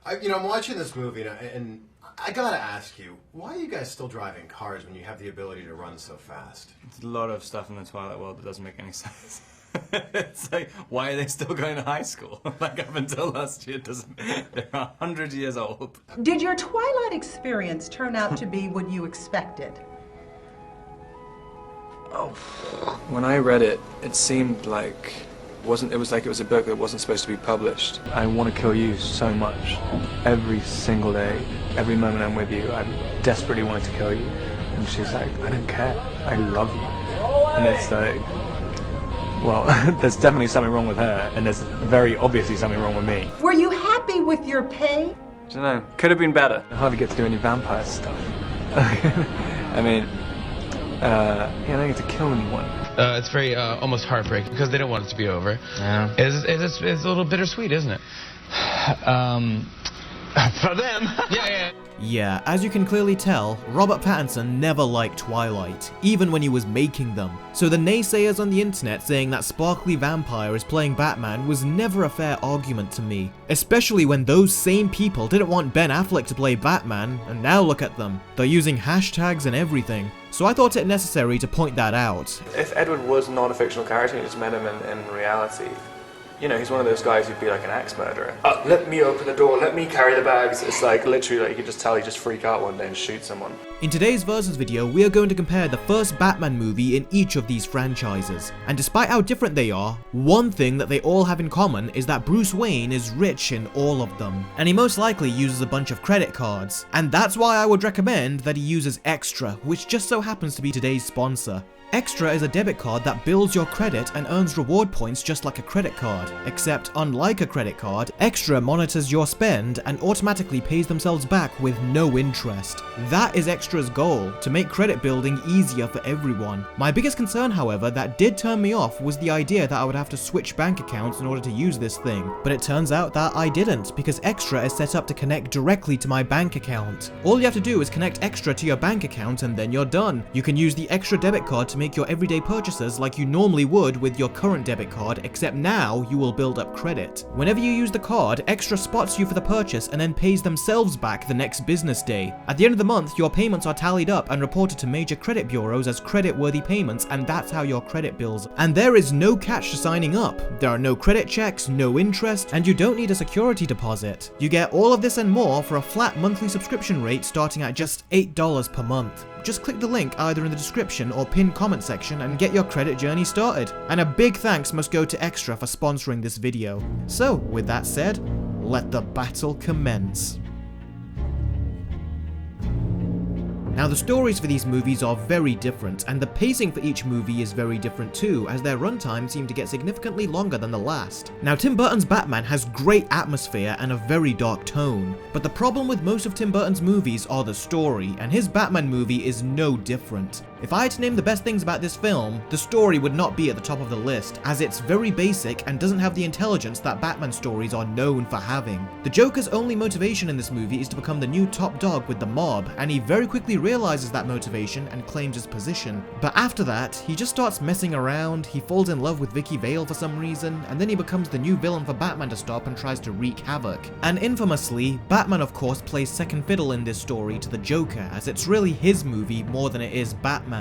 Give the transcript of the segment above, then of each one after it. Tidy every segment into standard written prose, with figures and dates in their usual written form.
I'm watching this movie and I gotta ask you, why are you guys still driving cars when you have the ability to run so fast? There's a lot of stuff in the Twilight world that doesn't make any sense. It's like, why are they still going to high school? Like, up until last year, they're 100 years old. Did your Twilight experience turn out to be what you expected? Oh, when I read it, it seemed like it was a book that wasn't supposed to be published. I want to kill you so much. Every single day, every moment I'm with you, I desperately wanted to kill you. And she's like, I don't care, I love you. And it's like, well, there's definitely something wrong with her, and there's very obviously something wrong with me. Were you happy with your pay? I don't know, could have been better. I hardly get to do any vampire stuff. I mean, I don't get to kill anyone. It's very almost heartbreaking because they don't want it to be over. Yeah. It's a little bittersweet, isn't it? For them. Yeah. Yeah, as you can clearly tell, Robert Pattinson never liked Twilight, even when he was making them. So the naysayers on the internet saying that sparkly vampire is playing Batman was never a fair argument to me. Especially when those same people didn't want Ben Affleck to play Batman, and now look at them. They're using hashtags and everything. So I thought it necessary to point that out. If Edward was not a fictional character, you just met him in reality, you know, he's one of those guys who'd be like an axe murderer. Let me open the door, let me carry the bags. It's like, literally, like, you can just tell he just freak out one day and shoot someone. In today's Versus video, we are going to compare the first Batman movie in each of these franchises. And despite how different they are, one thing that they all have in common is that Bruce Wayne is rich in all of them. And he most likely uses a bunch of credit cards. And that's why I would recommend that he uses Extra, which just so happens to be today's sponsor. Extra is a debit card that builds your credit and earns reward points just like a credit card, except unlike a credit card, Extra monitors your spend and automatically pays themselves back with no interest. That is Extra's goal, to make credit building easier for everyone. My biggest concern, however, that did turn me off was the idea that I would have to switch bank accounts in order to use this thing, but it turns out that I didn't, because Extra is set up to connect directly to my bank account. All you have to do is connect Extra to your bank account and then you're done. You can use the Extra debit card to make your everyday purchases like you normally would with your current debit card, except now you will build up credit. Whenever you use the card, Extra spots you for the purchase and then pays themselves back the next business day. At the end of the month, your payments are tallied up and reported to major credit bureaus as credit-worthy payments, and that's how your credit bills. And there is no catch to signing up. There are no credit checks, no interest, and you don't need a security deposit. You get all of this and more for a flat monthly subscription rate starting at just $8 per month. Just click the link either in the description or pinned comment section and get your credit journey started. And a big thanks must go to Extra for sponsoring this video. So, with that said, let the battle commence. Now the stories for these movies are very different, and the pacing for each movie is very different too, as their runtime seem to get significantly longer than the last. Now Tim Burton's Batman has great atmosphere and a very dark tone, but the problem with most of Tim Burton's movies are the story, and his Batman movie is no different. If I had to name the best things about this film, the story would not be at the top of the list, as it's very basic and doesn't have the intelligence that Batman stories are known for having. The Joker's only motivation in this movie is to become the new top dog with the mob, and he very quickly realizes that motivation and claims his position. But after that, he just starts messing around, he falls in love with Vicky Vale for some reason, and then he becomes the new villain for Batman to stop and tries to wreak havoc. And infamously, Batman of course plays second fiddle in this story to the Joker, as it's really his movie more than it is Batman's.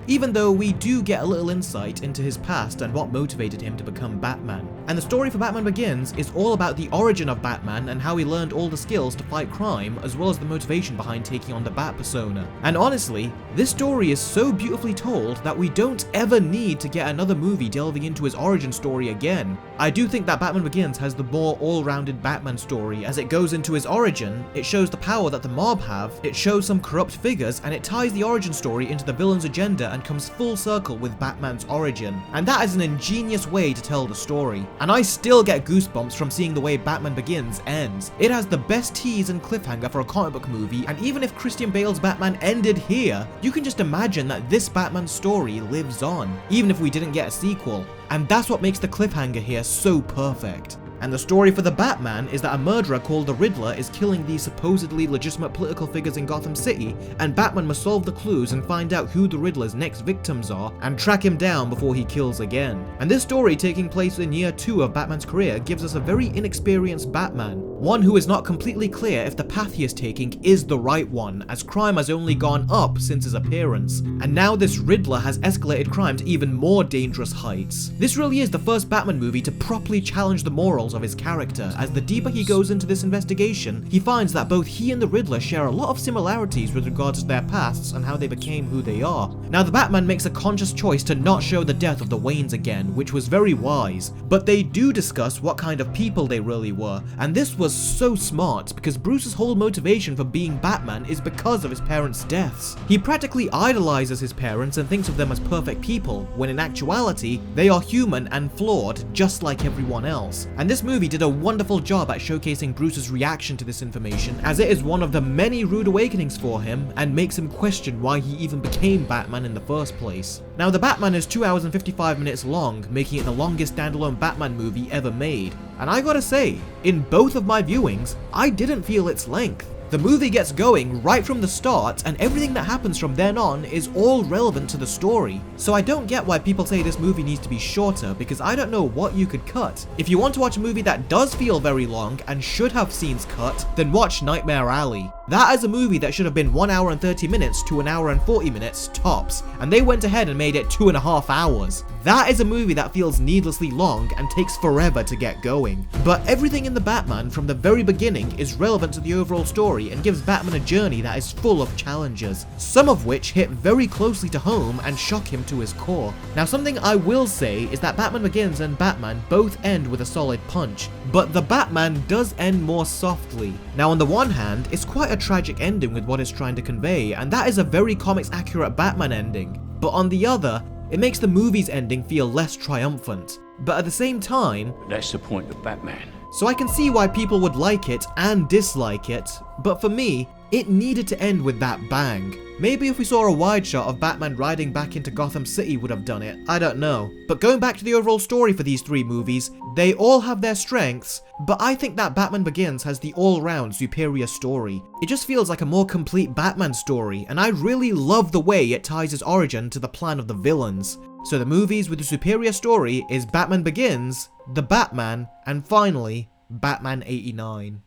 Even though we do get a little insight into his past and what motivated him to become Batman. And the story for Batman Begins is all about the origin of Batman and how he learned all the skills to fight crime, as well as the motivation behind taking on the Bat persona. And honestly, this story is so beautifully told that we don't ever need to get another movie delving into his origin story again. I do think that Batman Begins has the more all-rounded Batman story, as it goes into his origin, it shows the power that the mob have, it shows some corrupt figures, and it ties the origin story into the villain's agenda and comes full circle with Batman's origin. And that is an ingenious way to tell the story. And I still get goosebumps from seeing the way Batman Begins ends. It has the best tease and cliffhanger for a comic book movie, and even if Christian Bale's Batman ended here, you can just imagine that this Batman story lives on, even if we didn't get a sequel. And that's what makes the cliffhanger here so perfect. And the story for the Batman is that a murderer called the Riddler is killing these supposedly legitimate political figures in Gotham City, and Batman must solve the clues and find out who the Riddler's next victims are, and track him down before he kills again. And this story, taking place in year 2 of Batman's career, gives us a very inexperienced Batman, one who is not completely clear if the path he is taking is the right one, as crime has only gone up since his appearance. And now this Riddler has escalated crime to even more dangerous heights. This really is the first Batman movie to properly challenge the morals of his character, as the deeper he goes into this investigation, he finds that both he and the Riddler share a lot of similarities with regards to their pasts and how they became who they are. Now the Batman makes a conscious choice to not show the death of the Waynes again, which was very wise, but they do discuss what kind of people they really were, and this was so smart because Bruce's whole motivation for being Batman is because of his parents' deaths. He practically idolizes his parents and thinks of them as perfect people, when in actuality, they are human and flawed just like everyone else. And this movie did a wonderful job at showcasing Bruce's reaction to this information, as it is one of the many rude awakenings for him and makes him question why he even became Batman in the first place. Now the Batman is 2 hours and 55 minutes long, making it the longest standalone Batman movie ever made. And I gotta say, in both of my viewings, I didn't feel its length. The movie gets going right from the start, and everything that happens from then on is all relevant to the story. So I don't get why people say this movie needs to be shorter, because I don't know what you could cut. If you want to watch a movie that does feel very long and should have scenes cut, then watch Nightmare Alley. That is a movie that should have been 1 hour and 30 minutes to 1 hour and 40 minutes tops, and they went ahead and made it 2.5 hours. That is a movie that feels needlessly long and takes forever to get going. But everything in the Batman from the very beginning is relevant to the overall story and gives Batman a journey that is full of challenges, some of which hit very closely to home and shock him to his core. Now something I will say is that Batman Begins and Batman both end with a solid punch, but the Batman does end more softly. Now on the one hand, it's quite a tragic ending with what it's trying to convey, and that is a very comics accurate Batman ending. But on the other, it makes the movie's ending feel less triumphant. But at the same time, that's the point of Batman. So I can see why people would like it and dislike it, but for me, it needed to end with that bang. Maybe if we saw a wide shot of Batman riding back into Gotham City would have done it, I don't know. But going back to the overall story for these three movies, they all have their strengths, but I think that Batman Begins has the all-round superior story. It just feels like a more complete Batman story, and I really love the way it ties its origin to the plan of the villains. So the movies with the superior story is Batman Begins, The Batman, and finally, Batman 89.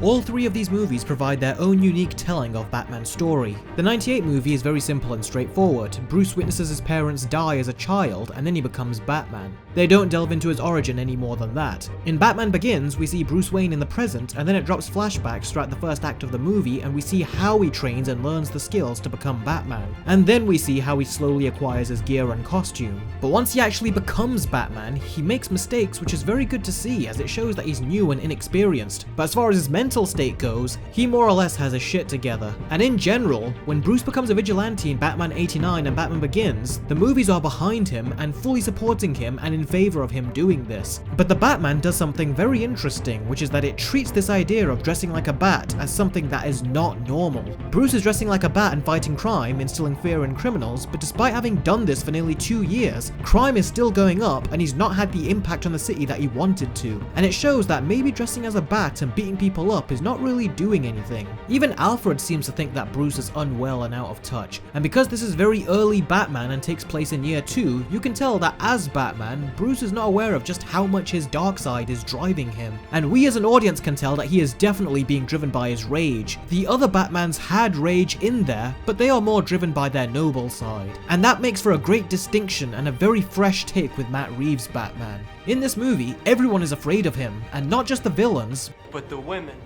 All three of these movies provide their own unique telling of Batman's story. The 98 movie is very simple and straightforward. Bruce witnesses his parents die as a child and then he becomes Batman. They don't delve into his origin any more than that. In Batman Begins, we see Bruce Wayne in the present, and then it drops flashbacks throughout the first act of the movie, and we see how he trains and learns the skills to become Batman. And then we see how he slowly acquires his gear and costume. But once he actually becomes Batman, he makes mistakes, which is very good to see, as it shows that he's new and inexperienced. But as far as his mental state goes, he more or less has his shit together. And in general, when Bruce becomes a vigilante in Batman 89 and Batman Begins, the movies are behind him and fully supporting him and in favor of him doing this. But the Batman does something very interesting, which is that it treats this idea of dressing like a bat as something that is not normal. Bruce is dressing like a bat and fighting crime, instilling fear in criminals, but despite having done this for nearly 2 years, crime is still going up and he's not had the impact on the city that he wanted to. And it shows that maybe dressing as a bat and beating people up is not really doing anything. Even Alfred seems to think that Bruce is unwell and out of touch, and because this is very early Batman and takes place in year 2, you can tell that as Batman, Bruce is not aware of just how much his dark side is driving him. And we as an audience can tell that he is definitely being driven by his rage. The other Batmans had rage in there, but they are more driven by their noble side. And that makes for a great distinction and a very fresh take with Matt Reeves' Batman. In this movie, everyone is afraid of him, and not just the villains, but the women.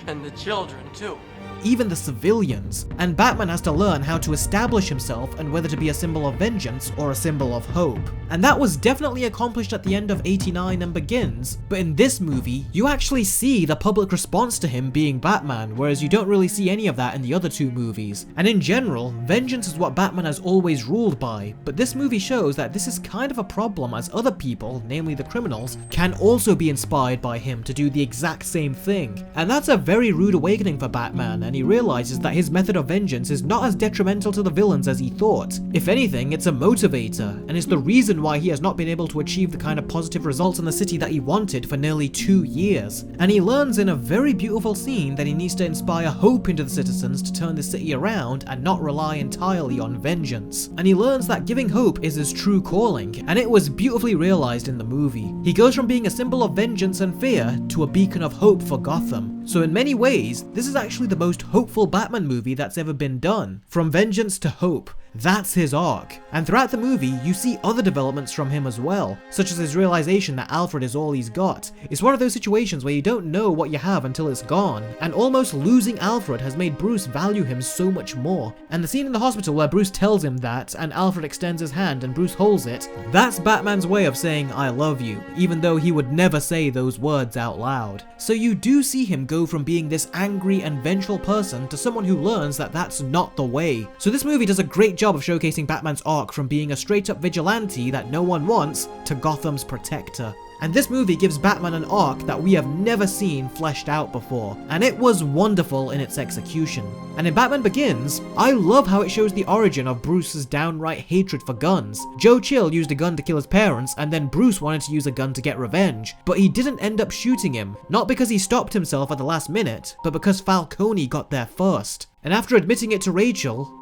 And the children, too. Even the civilians. And Batman has to learn how to establish himself and whether to be a symbol of vengeance or a symbol of hope. And that was definitely accomplished at the end of 89 and Begins, but in this movie, you actually see the public response to him being Batman, whereas you don't really see any of that in the other two movies. And in general, vengeance is what Batman has always ruled by, but this movie shows that this is kind of a problem, as other people, namely the criminals, can also be inspired by him to do the exact same thing. And that's a very rude awakening for Batman, Batman, and he realizes that his method of vengeance is not as detrimental to the villains as he thought. If anything, it's a motivator, and it's the reason why he has not been able to achieve the kind of positive results in the city that he wanted for nearly 2 years. And he learns in a very beautiful scene that he needs to inspire hope into the citizens to turn the city around and not rely entirely on vengeance. And he learns that giving hope is his true calling, and it was beautifully realized in the movie. He goes from being a symbol of vengeance and fear to a beacon of hope for Gotham. So in many ways, this is actually the most hopeful Batman movie that's ever been done. From vengeance to hope. That's his arc. And throughout the movie, you see other developments from him as well, such as his realization that Alfred is all he's got. It's one of those situations where you don't know what you have until it's gone, and almost losing Alfred has made Bruce value him so much more. And the scene in the hospital where Bruce tells him that, and Alfred extends his hand and Bruce holds it, that's Batman's way of saying I love you, even though he would never say those words out loud. So you do see him go from being this angry and vengeful person to someone who learns that that's not the way. So this movie does a great job of showcasing Batman's arc from being a straight up vigilante that no one wants to Gotham's protector. And this movie gives Batman an arc that we have never seen fleshed out before, and it was wonderful in its execution. And in Batman Begins, I love how it shows the origin of Bruce's downright hatred for guns. Joe Chill used a gun to kill his parents, and then Bruce wanted to use a gun to get revenge, but he didn't end up shooting him, not because he stopped himself at the last minute, but because Falcone got there first. And after admitting it to Rachel,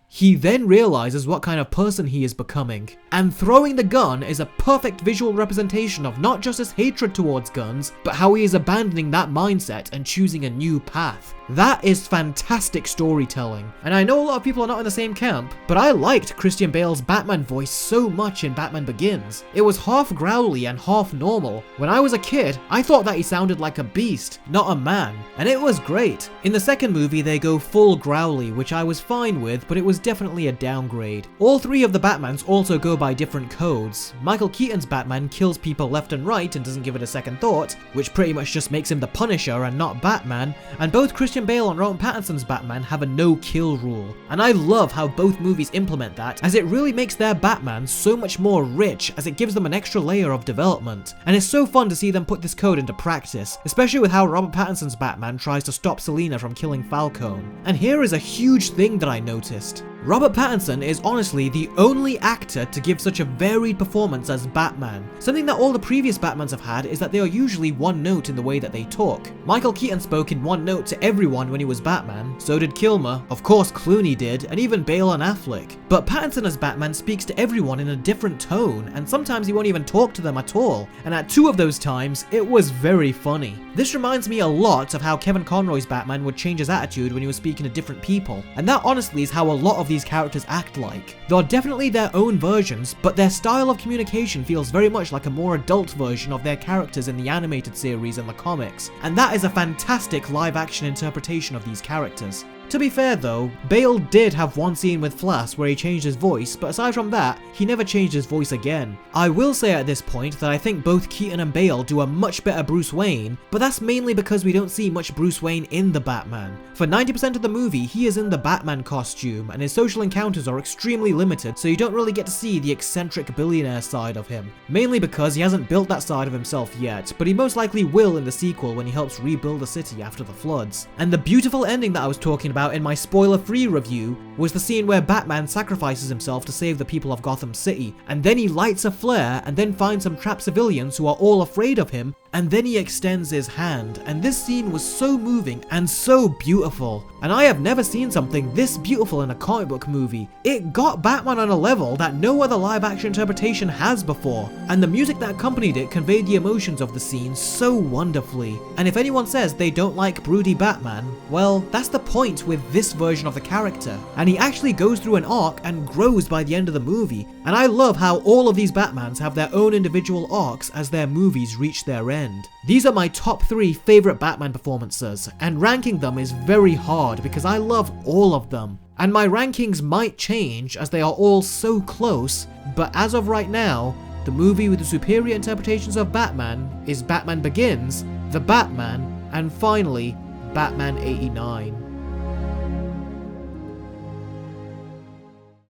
he then realizes what kind of person he is becoming. And throwing the gun is a perfect visual representation of not just his hatred towards guns, but how he is abandoning that mindset and choosing a new path. That is fantastic storytelling. And I know a lot of people are not in the same camp, but I liked Christian Bale's Batman voice so much in Batman Begins. It was half growly and half normal. When I was a kid, I thought that he sounded like a beast, not a man, and it was great. In the second movie, they go full growly, which I was fine with, but it was definitely a downgrade. All three of the Batmans also go by different codes. Michael Keaton's Batman kills people left and right and doesn't give it a second thought, which pretty much just makes him the Punisher and not Batman, and both Christian Bale and Robert Pattinson's Batman have a no-kill rule. And I love how both movies implement that, as it really makes their Batman so much more rich, as it gives them an extra layer of development. And it's so fun to see them put this code into practice, especially with how Robert Pattinson's Batman tries to stop Selina from killing Falcone. And here is a huge thing that I noticed. Robert Pattinson is honestly the only actor to give such a varied performance as Batman. Something that all the previous Batmans have had is that they are usually one note in the way that they talk. Michael Keaton spoke in one note to everyone when he was Batman, so did Kilmer, of course Clooney did, and even Bale and Affleck. But Pattinson as Batman speaks to everyone in a different tone, and sometimes he won't even talk to them at all, and at 2 of those times, it was very funny. This reminds me a lot of how Kevin Conroy's Batman would change his attitude when he was speaking to different people, and that honestly is how a lot of these characters act like. They are definitely their own versions, but their style of communication feels very much like a more adult version of their characters in the animated series and the comics, and that is a fantastic live-action interpretation of these characters. To be fair though, Bale did have one scene with Flash where he changed his voice, but aside from that, he never changed his voice again. I will say at this point that I think both Keaton and Bale do a much better Bruce Wayne, but that's mainly because we don't see much Bruce Wayne in the Batman. For 90% of the movie, he is in the Batman costume, and his social encounters are extremely limited, so you don't really get to see the eccentric billionaire side of him. Mainly because he hasn't built that side of himself yet, but he most likely will in the sequel when he helps rebuild the city after the floods. And the beautiful ending that I was talking about in my spoiler-free review was the scene where Batman sacrifices himself to save the people of Gotham City, and then he lights a flare and then finds some trapped civilians who are all afraid of him, and then he extends his hand, and this scene was so moving and so beautiful. And I have never seen something this beautiful in a comic book movie. It got Batman on a level that no other live-action interpretation has before, and the music that accompanied it conveyed the emotions of the scene so wonderfully. And if anyone says they don't like broody Batman, well, that's the point with this version of the character, and he actually goes through an arc and grows by the end of the movie. And I love how all of these Batmans have their own individual arcs as their movies reach their end. These are my top 3 favorite Batman performances, and ranking them is very hard because I love all of them. And my rankings might change as they are all so close, but as of right now, the movie with the superior interpretations of Batman is Batman Begins, The Batman, and finally, Batman 89.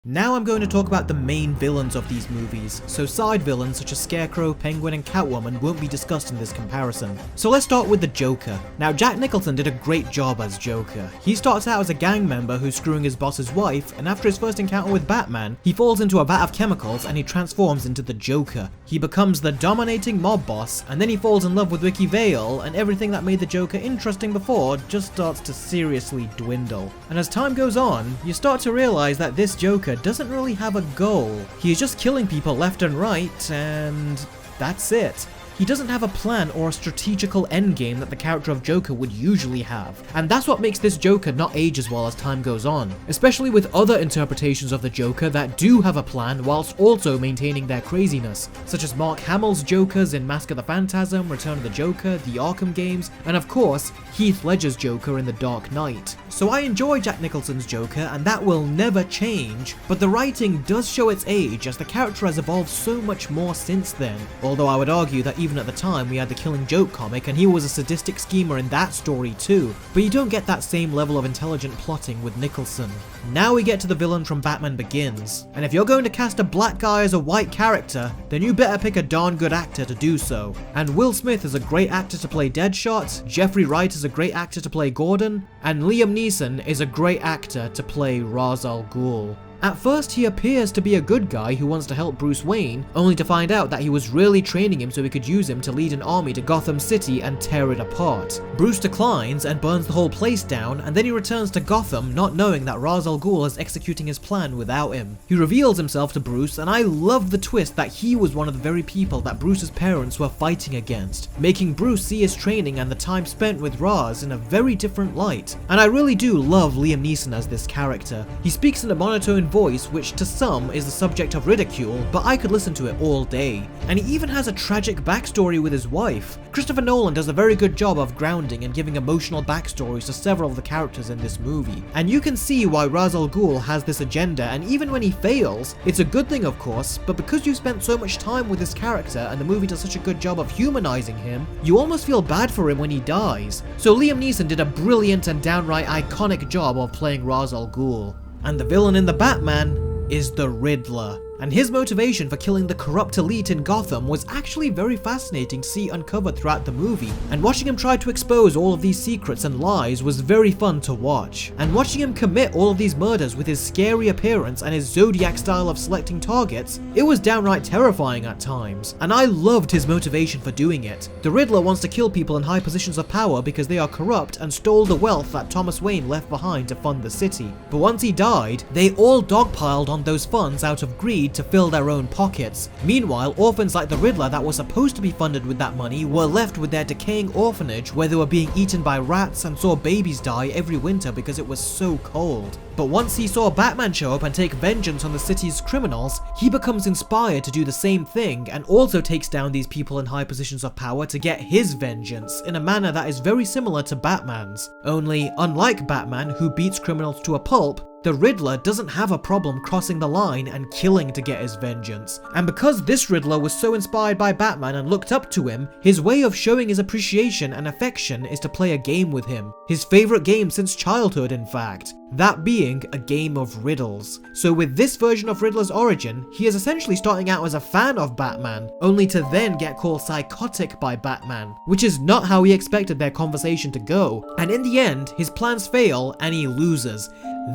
Now I'm going to talk about the main villains of these movies, so side villains such as Scarecrow, Penguin and Catwoman won't be discussed in this comparison. So let's start with the Joker. Now Jack Nicholson did a great job as Joker. He starts out as a gang member who's screwing his boss's wife, and after his first encounter with Batman, he falls into a vat of chemicals and he transforms into the Joker. He becomes the dominating mob boss, and then he falls in love with Vicky Vale, and everything that made the Joker interesting before just starts to seriously dwindle. And as time goes on, you start to realize that this Joker doesn't really have a goal. He is just killing people left and right, and that's it. He doesn't have a plan or a strategical endgame that the character of Joker would usually have, and that's what makes this Joker not age as well as time goes on, especially with other interpretations of the Joker that do have a plan whilst also maintaining their craziness, such as Mark Hamill's Jokers in Mask of the Phantasm, Return of the Joker, the Arkham games, and of course, Heath Ledger's Joker in The Dark Knight. So I enjoy Jack Nicholson's Joker, and that will never change, but the writing does show its age as the character has evolved so much more since then, although I would argue that even at the time we had the Killing Joke comic and he was a sadistic schemer in that story too, but you don't get that same level of intelligent plotting with Nicholson. Now we get to the villain from Batman Begins, and if you're going to cast a black guy as a white character, then you better pick a darn good actor to do so. And Will Smith is a great actor to play Deadshot, Jeffrey Wright is a great actor to play Gordon, and Liam Neeson is a great actor to play Ra's al Ghul. At first, he appears to be a good guy who wants to help Bruce Wayne, only to find out that he was really training him so he could use him to lead an army to Gotham City and tear it apart. Bruce declines and burns the whole place down, and then he returns to Gotham not knowing that Ra's al Ghul is executing his plan without him. He reveals himself to Bruce, and I love the twist that he was one of the very people that Bruce's parents were fighting against, making Bruce see his training and the time spent with Ra's in a very different light. And I really do love Liam Neeson as this character. He speaks in a monotone voice, which to some is the subject of ridicule, but I could listen to it all day. And he even has a tragic backstory with his wife. Christopher Nolan does a very good job of grounding and giving emotional backstories to several of the characters in this movie. And you can see why Ra's al Ghul has this agenda, and even when he fails, it's a good thing of course, but because you spent so much time with this character and the movie does such a good job of humanizing him, you almost feel bad for him when he dies. So Liam Neeson did a brilliant and downright iconic job of playing Ra's al Ghul. And the villain in the Batman is the Riddler. And his motivation for killing the corrupt elite in Gotham was actually very fascinating to see uncovered throughout the movie, and watching him try to expose all of these secrets and lies was very fun to watch. And watching him commit all of these murders with his scary appearance and his Zodiac style of selecting targets, it was downright terrifying at times, and I loved his motivation for doing it. The Riddler wants to kill people in high positions of power because they are corrupt and stole the wealth that Thomas Wayne left behind to fund the city. But once he died, they all dogpiled on those funds out of greed to fill their own pockets. Meanwhile, orphans like the Riddler that were supposed to be funded with that money were left with their decaying orphanage where they were being eaten by rats and saw babies die every winter because it was so cold. But once he saw Batman show up and take vengeance on the city's criminals, he becomes inspired to do the same thing and also takes down these people in high positions of power to get his vengeance in a manner that is very similar to Batman's. Only, unlike Batman, who beats criminals to a pulp, the Riddler doesn't have a problem crossing the line and killing to get his vengeance. And because this Riddler was so inspired by Batman and looked up to him, his way of showing his appreciation and affection is to play a game with him. His favorite game since childhood, in fact. That being a game of riddles. So with this version of Riddler's origin, he is essentially starting out as a fan of Batman, only to then get called psychotic by Batman, which is not how he expected their conversation to go. And in the end, his plans fail and he loses.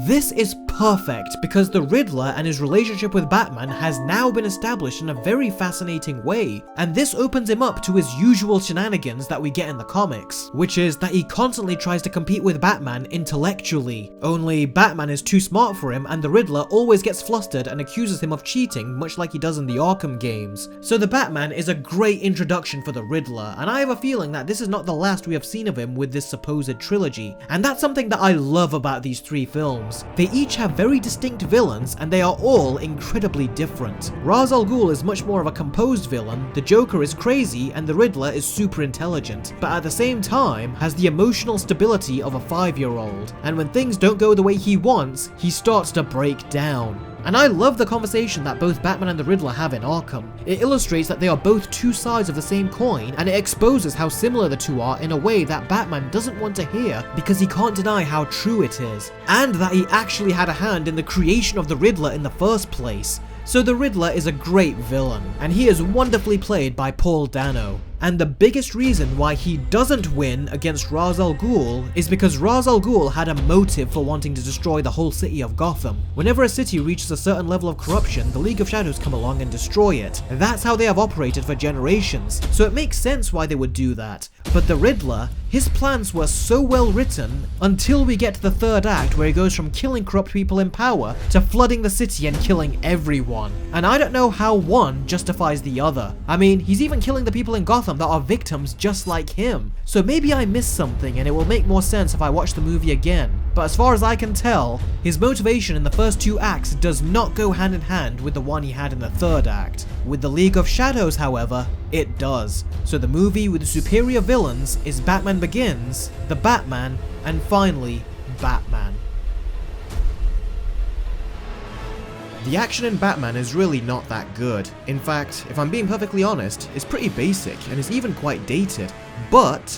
This is perfect because the Riddler and his relationship with Batman has now been established in a very fascinating way, and this opens him up to his usual shenanigans that we get in the comics, which is that he constantly tries to compete with Batman intellectually. Only Batman is too smart for him and the Riddler always gets flustered and accuses him of cheating, much like he does in the Arkham games. So the Batman is a great introduction for the Riddler, and I have a feeling that this is not the last we have seen of him with this supposed trilogy, and that's something that I love about these three films. They each have very distinct villains and they are all incredibly different. Ra's al Ghul is much more of a composed villain, the Joker is crazy, and the Riddler is super intelligent, but at the same time has the emotional stability of a 5-year-old, and when things don't go the way he wants, he starts to break down. And I love the conversation that both Batman and the Riddler have in Arkham. It illustrates that they are both two sides of the same coin, and it exposes how similar the two are in a way that Batman doesn't want to hear because he can't deny how true it is, and that he actually had a hand in the creation of the Riddler in the first place. So the Riddler is a great villain, and he is wonderfully played by Paul Dano. And the biggest reason why he doesn't win against Ra's al Ghul is because Ra's al Ghul had a motive for wanting to destroy the whole city of Gotham. Whenever a city reaches a certain level of corruption, the League of Shadows come along and destroy it. That's how they have operated for generations, so it makes sense why they would do that. But the Riddler, his plans were so well written until we get to the third act where he goes from killing corrupt people in power to flooding the city and killing everyone. And I don't know how one justifies the other. I mean, he's even killing the people in Gotham that are victims just like him. So maybe I missed something and it will make more sense if I watch the movie again. But as far as I can tell, his motivation in the first two acts does not go hand in hand with the one he had in the third act. With the League of Shadows, however, it does. So the movie with the superior villains is Batman Begins, The Batman, and finally, Batman. The action in Batman is really not that good. In fact, if I'm being perfectly honest, it's pretty basic and is even quite dated. But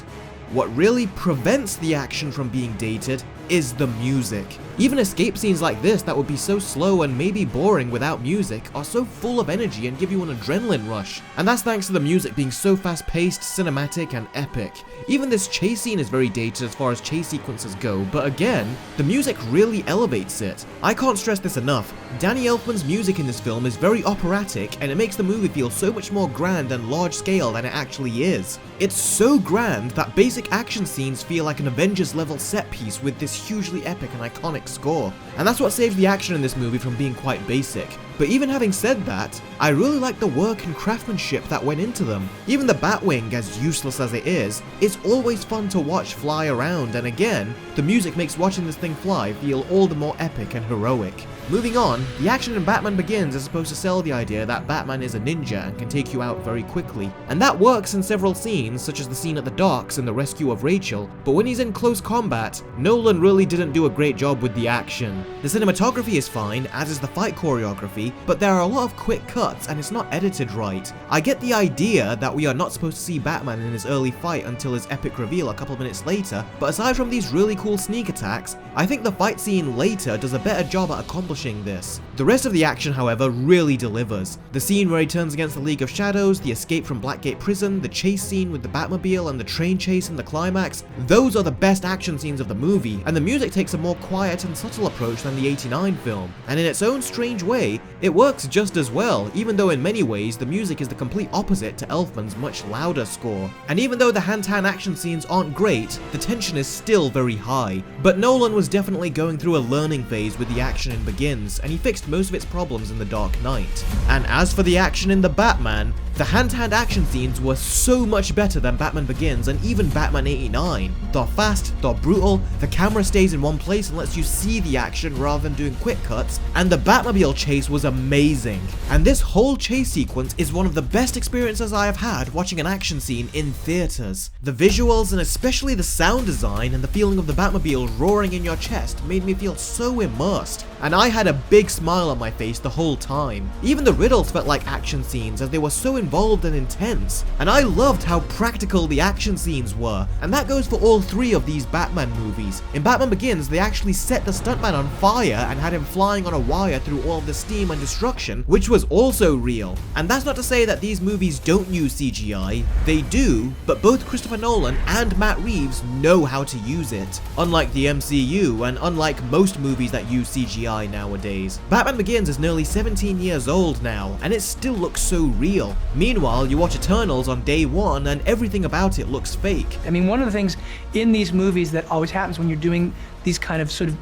what really prevents the action from being dated is the music. Even escape scenes like this that would be so slow and maybe boring without music are so full of energy and give you an adrenaline rush. And that's thanks to the music being so fast-paced, cinematic, and epic. Even this chase scene is very dated as far as chase sequences go, but again, the music really elevates it. I can't stress this enough. Danny Elfman's music in this film is very operatic, and it makes the movie feel so much more grand and large-scale than it actually is. It's so grand that basic action scenes feel like an Avengers level set piece with this hugely epic and iconic score. And that's what saves the action in this movie from being quite basic. But even having said that, I really like the work and craftsmanship that went into them. Even the Batwing, as useless as it is, it's always fun to watch fly around, and again, the music makes watching this thing fly feel all the more epic and heroic. Moving on, the action in Batman Begins is supposed to sell the idea that Batman is a ninja and can take you out very quickly. And that works in several scenes, such as the scene at the docks and the rescue of Rachel, but when he's in close combat, Nolan really didn't do a great job with the action. The cinematography is fine, as is the fight choreography, but there are a lot of quick cuts and it's not edited right. I get the idea that we are not supposed to see Batman in his early fight until his epic reveal a couple of minutes later, but aside from these really cool sneak attacks, I think the fight scene later does a better job at accomplishing this. The rest of the action, however, really delivers. The scene where he turns against the League of Shadows, the escape from Blackgate Prison, the chase scene with the Batmobile and the train chase in the climax, those are the best action scenes of the movie, and the music takes a more quiet and subtle approach than the '89 film, and in its own strange way, it works just as well, even though in many ways the music is the complete opposite to Elfman's much louder score. And even though the hand-to-hand action scenes aren't great, the tension is still very high. But Nolan was definitely going through a learning phase with the action in Begins, and he fixed most of its problems in The Dark Knight. And as for the action in The Batman, the hand-to-hand action scenes were so much better than Batman Begins and even Batman '89. They're fast, they're brutal, the camera stays in one place and lets you see the action rather than doing quick cuts, and the Batmobile chase was amazing. And this whole chase sequence is one of the best experiences I have had watching an action scene in theaters. The visuals and especially the sound design and the feeling of the Batmobile roaring in your chest made me feel so immersed, and I had a big smile on my face the whole time. Even the riddles felt like action scenes as they were so involved and intense, and I loved how practical the action scenes were, and that goes for all three of these Batman movies. In Batman Begins, they actually set the stuntman on fire and had him flying on a wire through all of the steam and destruction, which was also real. And that's not to say that these movies don't use CGI, they do, but both Christopher Nolan and Matt Reeves know how to use it, unlike the MCU and unlike most movies that use CGI nowadays. Batman Begins is nearly 17 years old now, and it still looks so real. Meanwhile, you watch Eternals on day one and everything about it looks fake. I mean, one of the things in these movies that always happens when you're doing these kind of sort of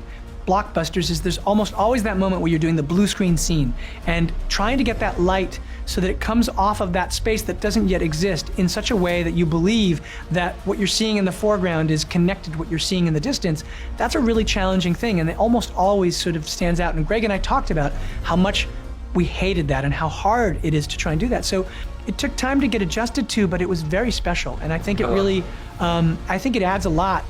blockbusters is there's almost always that moment where you're doing the blue screen scene and trying to get that light so that it comes off of that space that doesn't yet exist in such a way that you believe that what you're seeing in the foreground is connected to what you're seeing in the distance. That's a really challenging thing, and it almost always sort of stands out. And Greg and I talked about how much we hated that and how hard it is to try and do that. So it took time to get adjusted to, but it was very special. And I think it really, I think it adds a lot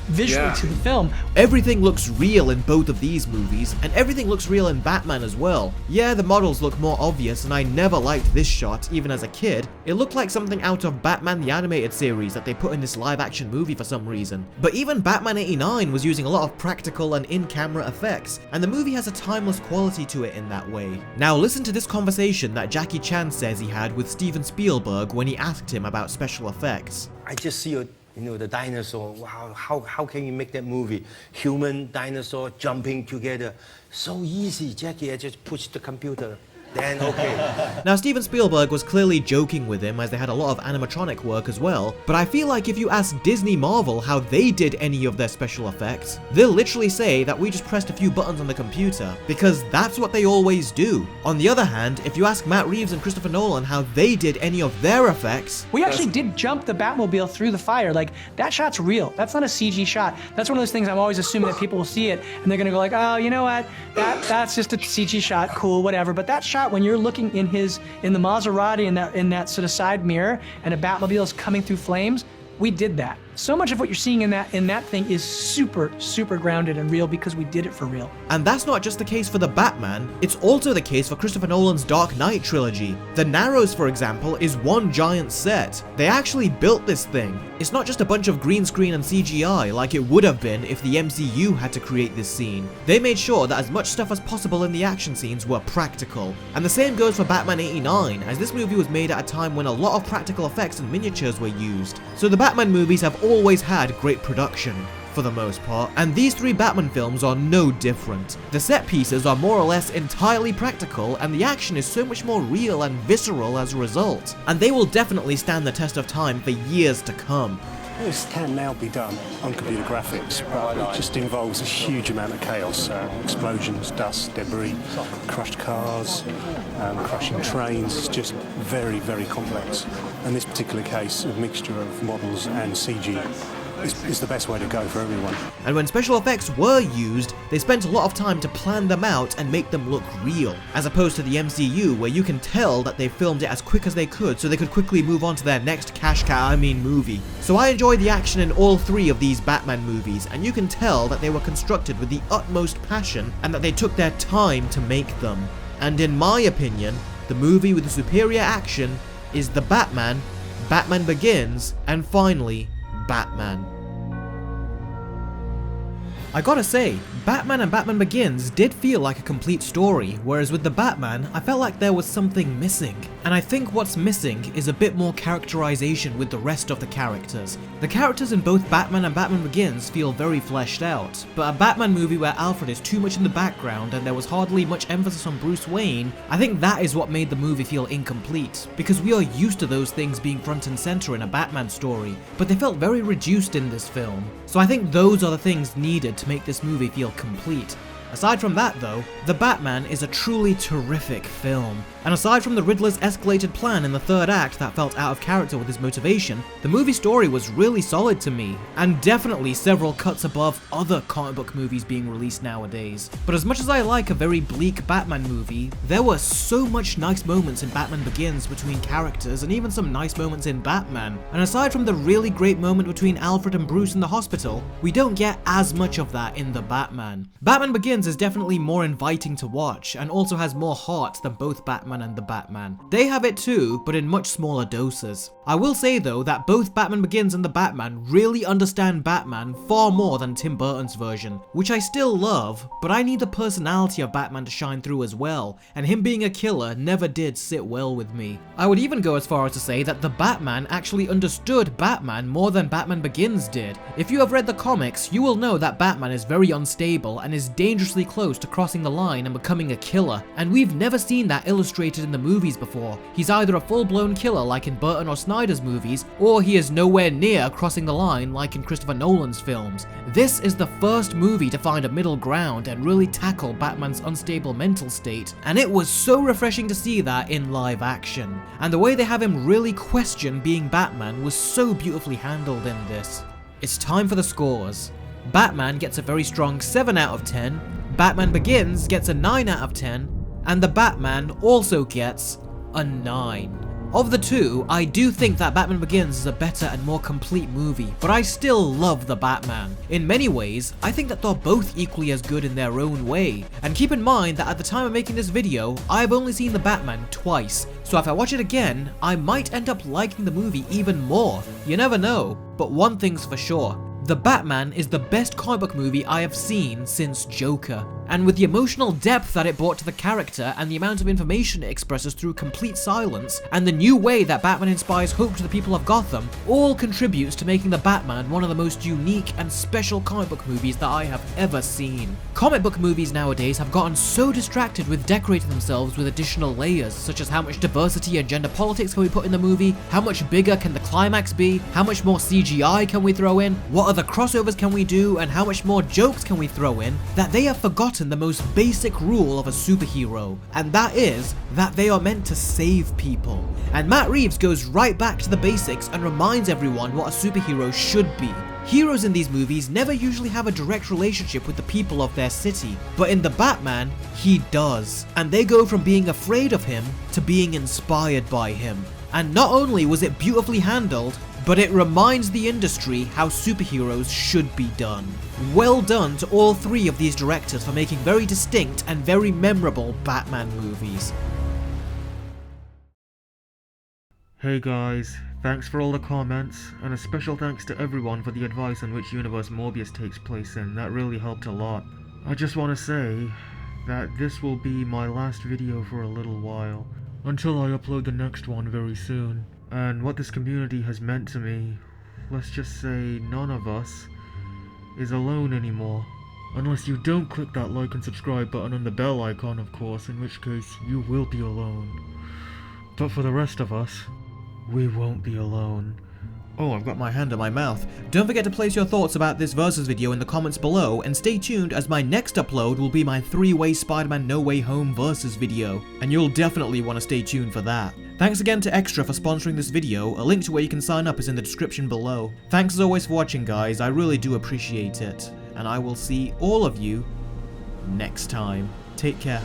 visually to the film. Everything looks real in both of these movies, and everything looks real in Batman as well. Yeah, the models look more obvious, and I never liked this shot, even as a kid. It looked like something out of Batman the Animated Series that they put in this live-action movie for some reason. But even Batman 89 was using a lot of practical and in-camera effects, and the movie has a timeless quality to it in that way. Now listen to this conversation that Jackie Chan says he had with Steven Spielberg when he asked him about special effects. I just see the dinosaur. Wow, how can you make that movie? Human, dinosaur, jumping together. So easy, Jackie. I just push the computer. Then okay. Now Steven Spielberg was clearly joking with him as they had a lot of animatronic work as well, but I feel like if you ask Disney Marvel how they did any of their special effects, they'll literally say that we just pressed a few buttons on the computer, because that's what they always do. On the other hand, if you ask Matt Reeves and Christopher Nolan how they did any of their effects, we actually did jump the Batmobile through the fire. Like, that shot's real. That's not a CG shot. That's one of those things I'm always assuming that people will see it and they're gonna go like, oh, you know what? That's just a CG shot, cool, whatever. But that shot when you're looking in the Maserati in that sort of side mirror and a Batmobile is coming through flames, we did that. So much of what you're seeing in that thing is super, super grounded and real because we did it for real. And that's not just the case for the Batman, it's also the case for Christopher Nolan's Dark Knight trilogy. The Narrows, for example, is one giant set. They actually built this thing. It's not just a bunch of green screen and CGI like it would have been if the MCU had to create this scene. They made sure that as much stuff as possible in the action scenes were practical. And the same goes for Batman 89, as this movie was made at a time when a lot of practical effects and miniatures were used. So the Batman movies have always had great production, for the most part, and these three Batman films are no different. The set pieces are more or less entirely practical, and the action is so much more real and visceral as a result, and they will definitely stand the test of time for years to come. This can now be done on computer graphics, but it just involves a huge amount of chaos. Explosions, dust, debris, crushed cars, crushing trains. It's just very, very complex. In this particular case, a mixture of models and CG is the best way to go for everyone. And when special effects were used, they spent a lot of time to plan them out and make them look real, as opposed to the MCU, where you can tell that they filmed it as quick as they could so they could quickly move on to their next movie. So I enjoy the action in all three of these Batman movies, and you can tell that they were constructed with the utmost passion and that they took their time to make them. And in my opinion, the movie with the superior action is The Batman, Batman Begins, and finally, Batman. I gotta say, Batman and Batman Begins did feel like a complete story, whereas with the Batman, I felt like there was something missing. And I think what's missing is a bit more characterization with the rest of the characters. The characters in both Batman and Batman Begins feel very fleshed out, but a Batman movie where Alfred is too much in the background and there was hardly much emphasis on Bruce Wayne, I think that is what made the movie feel incomplete, because we are used to those things being front and center in a Batman story, but they felt very reduced in this film. So I think those are the things needed to make this movie feel complete. Aside from that though, The Batman is a truly terrific film. And aside from the Riddler's escalated plan in the third act that felt out of character with his motivation, the movie story was really solid to me, and definitely several cuts above other comic book movies being released nowadays. But as much as I like a very bleak Batman movie, there were so much nice moments in Batman Begins between characters and even some nice moments in Batman. And aside from the really great moment between Alfred and Bruce in the hospital, we don't get as much of that in The Batman. Batman Begins is definitely more inviting to watch and also has more heart than both Batman and The Batman. They have it too, but in much smaller doses. I will say though that both Batman Begins and The Batman really understand Batman far more than Tim Burton's version, which I still love, but I need the personality of Batman to shine through as well, and him being a killer never did sit well with me. I would even go as far as to say that The Batman actually understood Batman more than Batman Begins did. If you have read the comics, you will know that Batman is very unstable and is dangerously close to crossing the line and becoming a killer, and we've never seen that illustrated in the movies before. He's either a full-blown killer like in Burton or Snyder's movies, or he is nowhere near crossing the line like in Christopher Nolan's films. This is the first movie to find a middle ground and really tackle Batman's unstable mental state, and it was so refreshing to see that in live action. And the way they have him really question being Batman was so beautifully handled in this. It's time for the scores. Batman gets a very strong 7 out of 10, Batman Begins gets a 9 out of 10, and The Batman also gets a 9. Of the two, I do think that Batman Begins is a better and more complete movie, but I still love The Batman. In many ways, I think that they're both equally as good in their own way. And keep in mind that at the time of making this video, I've only seen The Batman twice, so if I watch it again, I might end up liking the movie even more. You never know. But one thing's for sure, The Batman is the best comic book movie I have seen since Joker. And with the emotional depth that it brought to the character and the amount of information it expresses through complete silence, and the new way that Batman inspires hope to the people of Gotham, all contributes to making The Batman one of the most unique and special comic book movies that I have ever seen. Comic book movies nowadays have gotten so distracted with decorating themselves with additional layers, such as how much diversity and gender politics can we put in the movie, how much bigger can the climax be, how much more CGI can we throw in, what other crossovers can we do, and how much more jokes can we throw in, that they have forgotten the most basic rule of a superhero, and that is that they are meant to save people. And Matt Reeves goes right back to the basics and reminds everyone what a superhero should be. Heroes in these movies never usually have a direct relationship with the people of their city, but in The Batman, he does. And they go from being afraid of him to being inspired by him. And not only was it beautifully handled, but it reminds the industry how superheroes should be done. Well done to all three of these directors for making very distinct and very memorable Batman movies. Hey guys, thanks for all the comments, and a special thanks to everyone for the advice on which universe Morbius takes place in. That really helped a lot. I just want to say that this will be my last video for a little while, until I upload the next one very soon. And what this community has meant to me, let's just say none of us is alone anymore. Unless you don't click that like and subscribe button and the bell icon, of course, in which case you will be alone. But for the rest of us, we won't be alone. Oh, I've got my hand on my mouth. Don't forget to place your thoughts about this Versus video in the comments below, and stay tuned as my next upload will be my 3-way Spider-Man No Way Home Versus video, and you'll definitely want to stay tuned for that. Thanks again to Extra for sponsoring this video. A link to where you can sign up is in the description below. Thanks as always for watching, guys. I really do appreciate it, and I will see all of you next time. Take care.